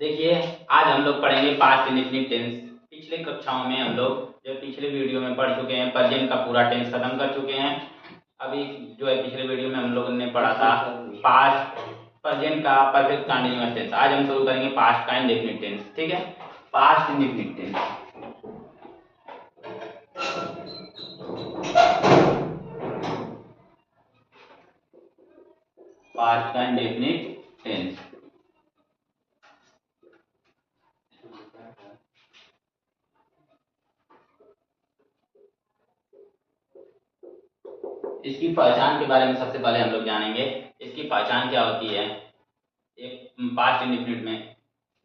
देखिए, आज हम लोग पढ़ेंगे पास्ट इंडेफिनिट टेंस। पिछले कक्षाओं में हम लोग जो पिछले वीडियो में पढ़ चुके हैं, प्रेजेंट का पूरा टेंस खत्म कर चुके हैं। अभी जो है पिछले वीडियो में हम लोगों ने पढ़ा था पास्ट प्रेजेंट का परफेक्ट कंटीन्यूअस टेंस। आज हम शुरू करेंगे पास्ट का इंडेफिनिट टेंस। ठीक है, पास्ट इंडेफिनिट टेंस। पास्ट का इंडेफिनिट टेंस। इसकी पहचान के बारे में सबसे पहले हम लोग जानेंगे। इसकी पहचान क्या होती है एक पास्ट इंडेफिनिट में।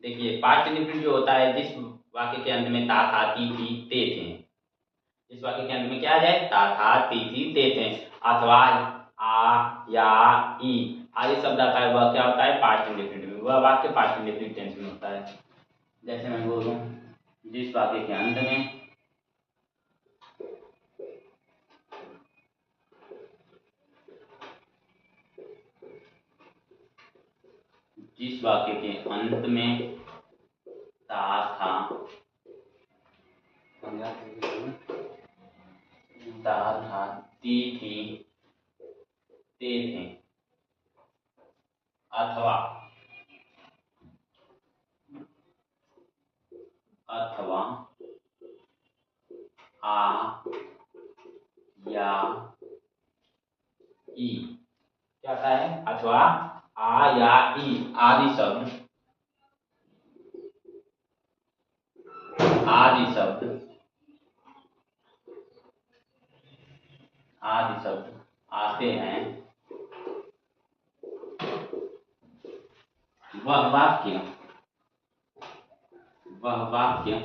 देखिए, पास्ट इंडेफिनिट जो होता है, जिस वाक्य के अंत में ता था ती थी ते थे, जिस वाक्य के अंत में क्या आ जाए ता था ती थी ते थे, अथवा आ या ई आदि शब्द आता है, वह क्या होता है पास्ट इंडेफिनिट में। वह वाक्य पास्ट इंडेफिनिट टेंस में होता है। जैसे मैं बोलूं, जिस वाक्य के अंत में जिस वाक्य के अंत में ता था ती थी ते थे, अथवा आ या ई क्या आता है, अथवा आ या ई आदि शब्द आते हैं। वह वाक्य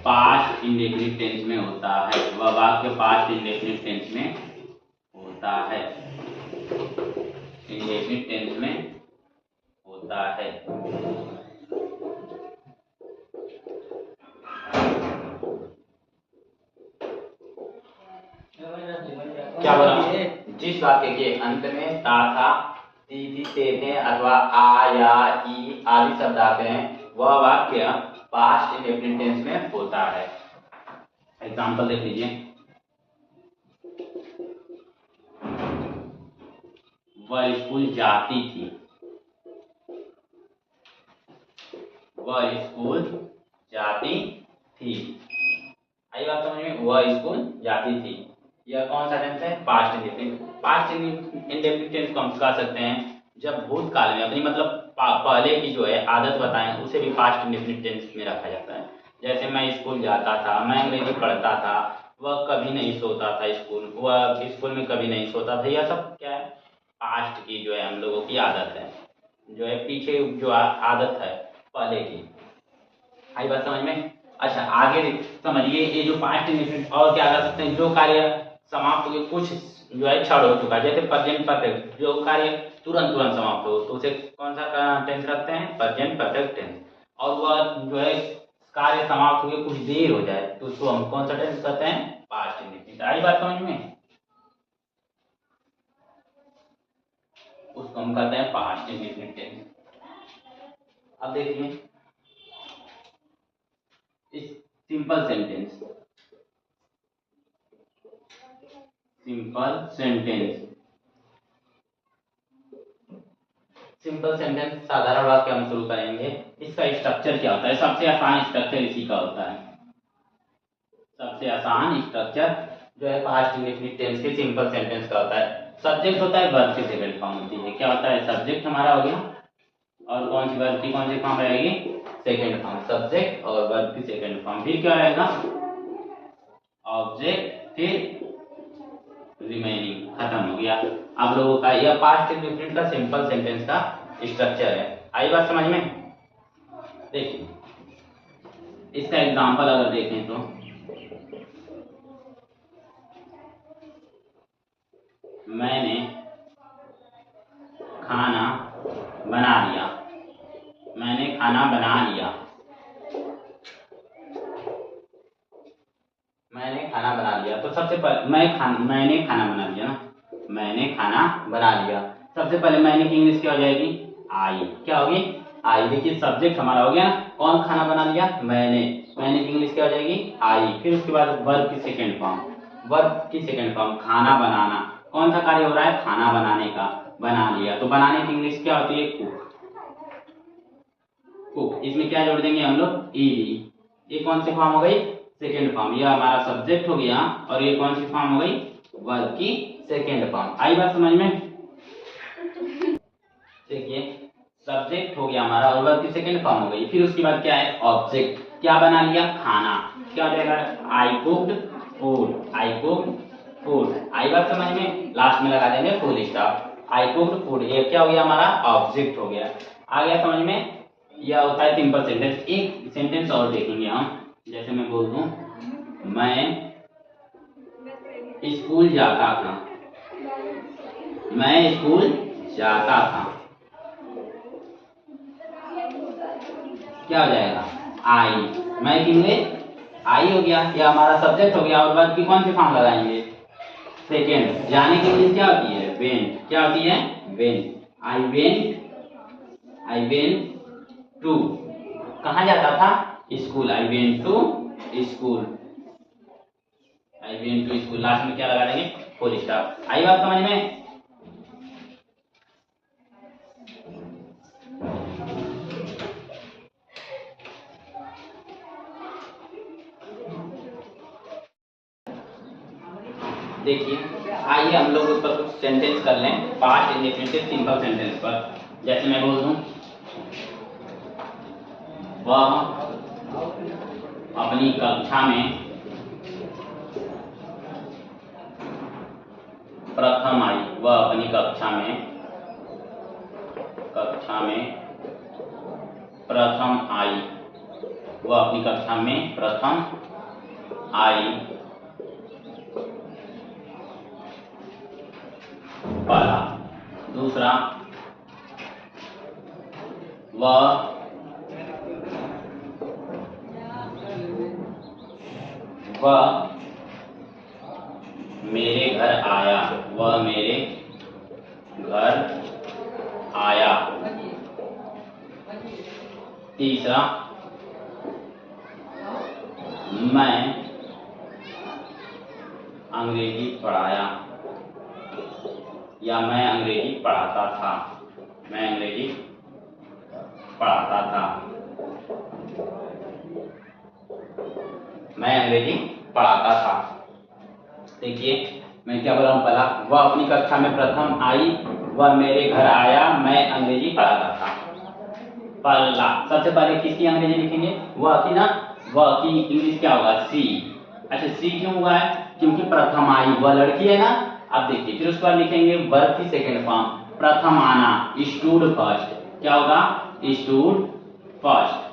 पास्ट इंडेफिनिट टेंस में होता है। वह वाक्य पास्ट इंडेफिनिट टेंस में होता है। इंडेफिनिट टेंस में होता है। क्या बोला, जिस वाक्य के अंत में ता था ती थी ते थे, अथवा आ या ई आदि शब्द आते हैं, वह वाक्य पास्ट इंडेफिनिट टेंस में होता है। एग्जाम्पल देख लीजिए। वह स्कूल जाती थी। वह स्कूल जाती थी। आई बात समझ में, वह स्कूल जाती थी। यह कौन सा टेंस है, past indefinite. Past indefinite tense को हम कह सकते हैं जब भूतकाल में अपनी मतलब पहले की जो है आदत बताएं, उसे भी पास्ट इंडेफिनिट टेंस में रखा जाता है। जैसे मैं स्कूल जाता था, मैं अंग्रेजी पढ़ता था, वह कभी नहीं सोता था स्कूल, वह स्कूल में कभी नहीं सोता था। यह सब क्या है, पास्ट की जो है हम लोगों की आदत है, जो है पीछे जो आदत है पहले की। आई बात समझ में। अच्छा, आगे समझिए, ये जो पास्ट इंडेफिनिट और क्या कर सकते हैं, जो कार्य समाप्त हो गए, कुछ जो है क्षण हो चुका है, जैसे प्रेजेंट परफेक्ट, जो कार्य तुरंत समाप्त हो तो उसे कौन सा टेंस रखते हैं, प्रेजेंट परफेक्ट टेंस। और वह जो है कार्य समाप्त हुए कुछ देर हो जाए तो उसको हम कौन सा टेंस कहते हैं, पास्ट इंडेफिनिट। आई बात समझ में, उसको हम कहते हैं पास्ट इंडेफिनिट टेंस। अब देखिए इस सिंपल सेंटेंस सिंपल सेंटेंस साधारण वाक्य हम शुरू करेंगे। इसका स्ट्रक्चर क्या होता है, सबसे आसान स्ट्रक्चर इसी का होता है। सबसे आसान स्ट्रक्चर जो है पास्ट इंडेफिनिट टेंस के सिंपल सेंटेंस का होता है। सब्जेक्ट होता है, वर्ब की सेकंड फॉर्म होती है। क्या होता है, सब्जेक्ट हमारा हो गया, और कौन सी वर्ब की कौन सी फॉर्म रहेगी, सेकंड फॉर्म। सब्जेक्ट और वर्ब की सेकंड फॉर्म। फिर क्या रहेगा, ऑब्जेक्ट, फिर रिमेनिंग, खत्म हो गया। आप लोगों का यह पास्ट इंडेफिनिट का सिंपल सेंटेंस का स्ट्रक्चर है। आई बात समझ में। देखिए इसका एग्जांपल अगर देखें तो, मैंने खाना बना लिया। मैंने खाना बना लिया। मैंने खाना बना लिया। तो सबसे पहले मैंने खाना बना लिया ना, मैंने खाना बना लिया। सबसे पहले मैंने की इंग्लिश क्या हो जाएगी, आई। क्या होगी, आई। देखिए सब्जेक्ट हमारा हो गया, कौन खाना बना लिया, मैंने। मैंने की इंग्लिश क्या हो जाएगी, आई। फिर उसके बाद वर्ब की सेकंड फॉर्म, वर्ब की सेकंड फॉर्म खाना बनाना। कौन सा कार्य हो रहा है, खाना बनाने का, बना लिया। तो बनाने की इंग्लिश क्या होती है, कुक। कुक। इसमें क्या जोड़ देंगे हम लोग, ईडी। ये कौन सी फॉर्म हो गई, सेकंड फॉर्म। ये हमारा सब्जेक्ट हो गया और ये कौन सी फॉर्म हो गई, वर्ब की सेकंड फॉर्म। आई बात समझ में। देखिए सब्जेक्ट हो गया हमारा और वर्ब की सेकंड फॉर्म हो गई। फिर उसके बाद क्या है, ऑब्जेक्ट। क्या बना लिया, खाना। क्या हो जाएगा, आई कुक्ड फूड। आई कुक्ड फूड। आई बात समझ में। लास्ट में लगा देंगे फुल स्टॉप। आई कुक्ड फूड। ये क्या हो गया, हमारा ऑब्जेक्ट हो गया। आ गया समझ में। यह होता है सिंपल सेंटेंस। एक सेंटेंस और देखेंगे हम। जैसे मैं बोल दूं, मैं स्कूल जाता था। मैं स्कूल जाता था। क्या हो जाएगा, आई। मैं किंगे आई हो गया, ये हमारा सब्जेक्ट हो गया। और वर्ब की कौन सी फॉर्म लगाएंगे, सेकेंड। जाने की इंग्लिश क्या होती है, वेंट। क्या होती है, वेंट। I went to. कहाँ जाता था, school. I went to school. I went to school. Last में क्या लगा देंगे, फुल स्टॉप। आई बात समझ में। देखिए आइए हम लोग उस पर कुछ सेंटेंस कर लें, पास्ट इंडेफिनिट सिंपल सेंटेंस पर। जैसे मैं बोल दूं, वह अपनी कक्षा में प्रथम आई। वह अपनी कक्षा में प्रथम आई। वह अपनी कक्षा में प्रथम आई। पहला। दूसरा, वह मेरे घर आया। वह मेरे घर आया। तीसरा, मैं अंग्रेजी पढ़ाया या मैं अंग्रेजी पढ़ाता था। मैं अंग्रेजी पढ़ाता था। मैं अंग्रेजी पढ़ाता था। देखिए मैं क्या बोल रहा हूँ, पहला, वह अपनी कक्षा में प्रथम आई। वह मेरे घर आया। मैं अंग्रेजी पढ़ाता था। पहला, सबसे पहले किसकी अंग्रेजी लिखेंगे, वह की ना। वह की इंग्लिश क्या होगा, सी। अच्छा सी क्यों हुआ है, क्योंकि प्रथम आई, वह लड़की है ना। अब देखिए फिर उसके बाद लिखेंगे वर्ब की सेकंड फॉर्म, प्रथम आना, स्टूड फर्स्ट। क्या होगा, स्टूड फर्स्ट।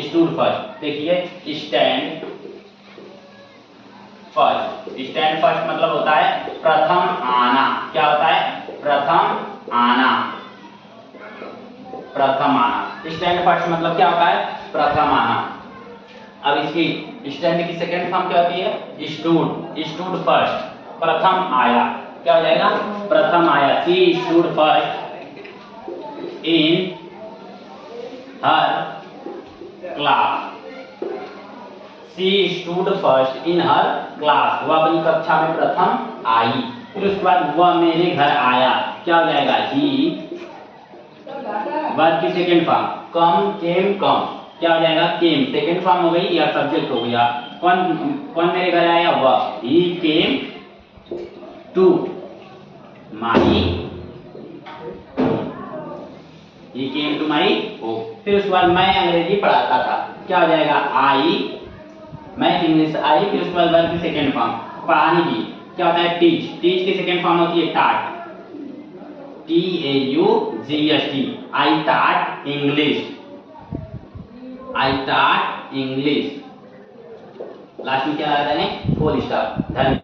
Stood first. देखिए स्टैंड फर्स्ट। स्टैंड फर्स्ट मतलब होता है प्रथम आना। क्या होता है, प्रथम आना। प्रथम आना। स्टैंड फर्स्ट मतलब क्या होता है, प्रथम आना। अब इसकी स्टैंड की सेकंड फॉर्म क्या होती है, स्टूड। स्टूड फर्स्ट, प्रथम आया। क्या हो जाएगा, प्रथम आया। सी stood first in her class. C stood first in her class. वह अपनी कक्षा में प्रथम आई। फिर उसके बाद वह मेरे घर आया। क्या हो जाएगा, ही। वर्ब की सेकंड फॉर्म, कम केम कम। क्या हो जाएगा, केम। सेकंड फॉर्म हो गई या सब्जेक्ट हो गया। कौन कौन मेरे घर आया, वह। He came to my. He came to my home. फिर उसके बाद मैं अंग्रेजी पढ़ाता था। क्या हो जाएगा, आई। मैं इंग्लिश आई। फिर उसके बाद वर्ब की सेकंड फॉर्म, पढ़ाने की। क्या होता है, टीच। टीच की सेकंड फॉर्म होती है टाट। TAUGST। आई टाट इंग्लिश। आई टाट इंग्लिश। लास्ट में क्या आ जाएंगे, फुल स्टॉप। धन्यवाद।